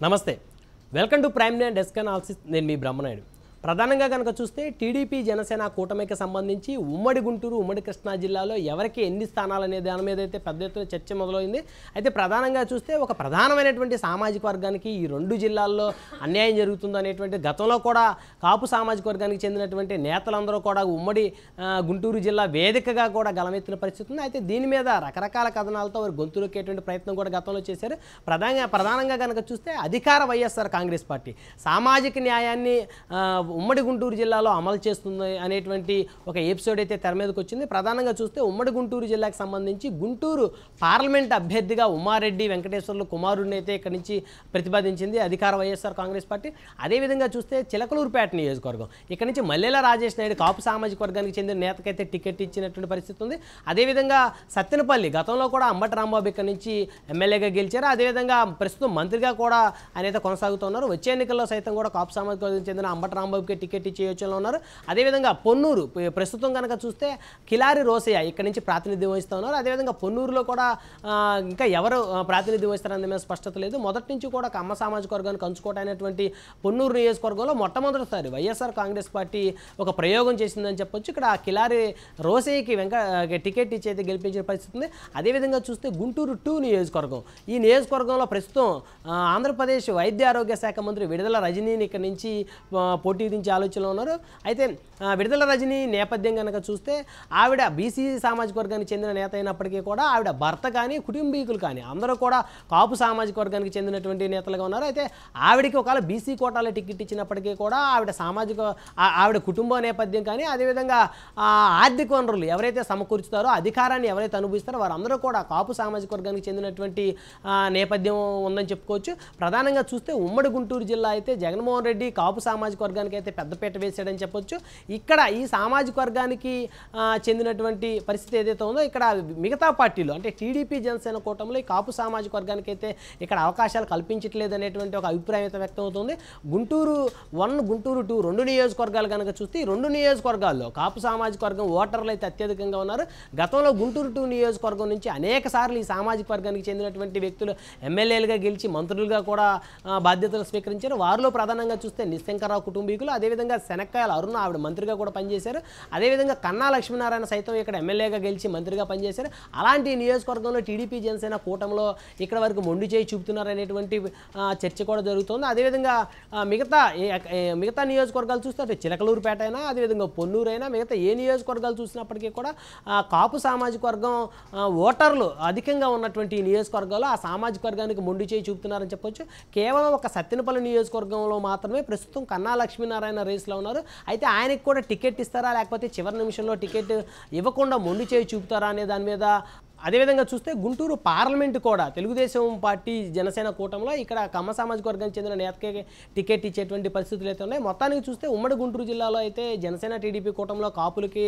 నమస్తే welcome to prime nine desk analysis నేను మీ బ్రహ్మనాయుడు ప్రధానంగా కనుక చూస్తే టీడీపీ జనసేన కూటమికి సంబంధించి ఉమ్మడి గుంటూరు ఉమ్మడి కృష్ణా జిల్లాలో ఎవరికి ఎన్ని స్థానాలు అనే దాని మీద అయితే పెద్ద ఎత్తున చర్చ మొదలైంది అయితే ప్రధానంగా చూస్తే ఒక ప్రధానమైనటువంటి సామాజిక వర్గానికి ఈ రెండు జిల్లాల్లో అన్యాయం జరుగుతుంది అనేటువంటి గతంలో కూడా కాపు సామాజిక వర్గానికి చెందినటువంటి నేతలందరూ కూడా ఉమ్మడి గుంటూరు జిల్లా వేదికగా కూడా గలమెత్తిన పరిస్థితి ఉంది అయితే దీని మీద రకరకాల కథనాలతో వారు గొంతులొక్కేటువంటి ప్రయత్నం కూడా గతంలో చేశారు ప్రధానంగా కనుక చూస్తే అధికార వైఎస్ఆర్ కాంగ్రెస్ పార్టీ సామాజిక న్యాయాన్ని ఉమ్మడి గుంటూరు జిల్లాలో అమలు చేస్తుంది అనేటువంటి ఒక ఎపిసోడ్ అయితే తెర మీదకి వచ్చింది ప్రధానంగా చూస్తే ఉమ్మడి గుంటూరు జిల్లాకు సంబంధించి గుంటూరు పార్లమెంట్ అభ్యర్థిగా ఉమారెడ్డి వెంకటేశ్వర్లు కుమారుడిని అయితే ఇక్కడి నుంచి ప్రతిపాదించింది అధికార వైఎస్ఆర్ కాంగ్రెస్ పార్టీ అదేవిధంగా చూస్తే చిలకలూరుపేట నియోజకవర్గం ఇక్కడ నుంచి మల్లెల రాజేష్ నాయుడు కాపు సామాజిక వర్గానికి చెందిన నేతకైతే టికెట్ ఇచ్చినటువంటి పరిస్థితి ఉంది అదేవిధంగా సత్తెనపల్లి గతంలో కూడా అంబటి రాంబాబు ఇక్కడ నుంచి ఎమ్మెల్యేగా గెలిచారు అదేవిధంగా ప్రస్తుతం మంత్రిగా కూడా ఆయన అయితే కొనసాగుతున్నారు వచ్చే ఎన్నికల్లో సైతం కూడా కాపు సామాజిక వర్గానికి చెందిన అంబటి రాంబాబు టికెట్ ఇచ్చే యోచనలో ఉన్నారు అదేవిధంగా పొన్నూరు ప్రస్తుతం కనుక చూస్తే కిలారి రోసయ్య ఇక్కడ నుంచి ప్రాతినిధ్యం వహిస్తూ ఉన్నారు అదేవిధంగా పొన్నూరులో కూడా ఇంకా ఎవరు ప్రాతినిధ్యం వహిస్తారనే మీద స్పష్టత లేదు మొదటి నుంచి కూడా కమ్మ సామాజిక వర్గానికి కంచుకోవటమైనటువంటి పొన్నూరు నియోజకవర్గంలో మొట్టమొదటిసారి వైఎస్ఆర్ కాంగ్రెస్ పార్టీ ఒక ప్రయోగం చేసిందని చెప్పొచ్చు ఇక్కడ కిలారి రోసయ్యకి టికెట్ ఇచ్చి అయితే గెలిపించిన పరిస్థితి ఉంది అదేవిధంగా చూస్తే గుంటూరు 2 నియోజకవర్గం ఈ నియోజకవర్గంలో ప్రస్తుతం ఆంధ్రప్రదేశ్ వైద్య ఆరోగ్య శాఖ మంత్రి విడుదల రజనీని ఇక్కడ నుంచి పోటీ నుంచి ఆలోచనలో ఉన్నారు అయితే విడుదల రజనీ నేపథ్యం కనుక చూస్తే ఆవిడ బీసీ సామాజిక వర్గానికి చెందిన నేత అయినప్పటికీ కూడా ఆవిడ భర్త కానీ కుటుంబీకులు కానీ అందరూ కూడా కాపు సామాజిక వర్గానికి చెందినటువంటి నేతలుగా ఉన్నారు అయితే ఆవిడకి ఒకవేళ బీసీ కోటాలో టికెట్ ఇచ్చినప్పటికీ కూడా ఆవిడ కుటుంబ నేపథ్యం కానీ అదేవిధంగా ఆర్థిక వనరులు ఎవరైతే సమకూర్చుతారో అధికారాన్ని ఎవరైతే అనుభవిస్తారో వారందరూ కూడా కాపు సామాజిక వర్గానికి చెందినటువంటి నేపథ్యం ఉందని చెప్పుకోవచ్చు ప్రధానంగా చూస్తే ఉమ్మడి గుంటూరు జిల్లా అయితే జగన్మోహన్ రెడ్డి కాపు సామాజిక వర్గానికి అయితే పెద్దపీట వేసాడని చెప్పొచ్చు ఇక్కడ ఈ సామాజిక వర్గానికి చెందినటువంటి పరిస్థితి ఏదైతే ఉందో ఇక్కడ మిగతా పార్టీలు అంటే టీడీపీ జనసేన కూటమిలో ఈ కాపు సామాజిక వర్గానికి అయితే ఇక్కడ అవకాశాలు కల్పించట్లేదు అనేటువంటి ఒక అభిప్రాయం అయితే వ్యక్తం అవుతుంది గుంటూరు 1 గుంటూరు 2 రెండు నియోజకవర్గాలు కనుక చూస్తే ఈ రెండు నియోజకవర్గాల్లో కాపు సామాజిక వర్గం ఓటర్లు అయితే అత్యధికంగా ఉన్నారు గతంలో గుంటూరు 2 నియోజకవర్గం నుంచి అనేక సార్లు ఈ సామాజిక వర్గానికి చెందినటువంటి వ్యక్తులు ఎమ్మెల్యేలుగా గెలిచి మంత్రులుగా కూడా బాధ్యతలు స్వీకరించారు వారిలో ప్రధానంగా చూస్తే నిశంకరావు కుటుంబీకులు అదేవిధంగా శనక్కాయల అరుణ ఆవిడ మంత్రిగా కూడా పనిచేశారు అదేవిధంగా కన్నా లక్ష్మీనారాయణ సైతం ఇక్కడ ఎమ్మెల్యేగా గెలిచి మంత్రిగా పనిచేశారు అలాంటి నియోజకవర్గంలో టీడీపీ జనసేన కూటమిలో ఇక్కడ వరకు మొండి చేయి చూపుతున్నారనేటువంటి చర్చ కూడా జరుగుతుంది అదేవిధంగా మిగతా నియోజకవర్గాలు చూస్తే అటు చిలకలూరుపేట అయినా అదేవిధంగా పొన్నూరు అయినా మిగతా ఏ నియోజకవర్గాలు చూసినప్పటికీ కూడా కాపు సామాజిక వర్గం ఓటర్లు అధికంగా ఉన్నటువంటి ఈ నియోజకవర్గాల్లో ఆ సామాజిక వర్గానికి మొండి చేయి చూపుతున్నారని చెప్పొచ్చు కేవలం ఒక సత్తెనపల్లి నియోజకవర్గంలో మాత్రమే ప్రస్తుతం కన్నా లక్ష్మీనారాయణ రేస్లో ఉన్నారు అయితే ఆయనకి కూడా టికెట్ ఇస్తారా లేకపోతే చివరి నిమిషంలో టికెట్ ఇవ్వకుండా మొండి చేయి చూపుతారా అనే దాని మీద అదేవిధంగా చూస్తే గుంటూరు పార్లమెంటు కూడా తెలుగుదేశం పార్టీ జనసేన కూటమిలో ఇక్కడ కమ్మ సామాజిక వర్గానికి చెందిన నేతకే టికెట్ ఇచ్చేటువంటి పరిస్థితులు అయితే ఉన్నాయి మొత్తానికి చూస్తే ఉమ్మడి గుంటూరు జిల్లాలో అయితే జనసేన టీడీపీ కూటమిలో కాపులకి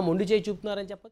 మొండి చేయి చూపుతున్నారని చెప్పొచ్చు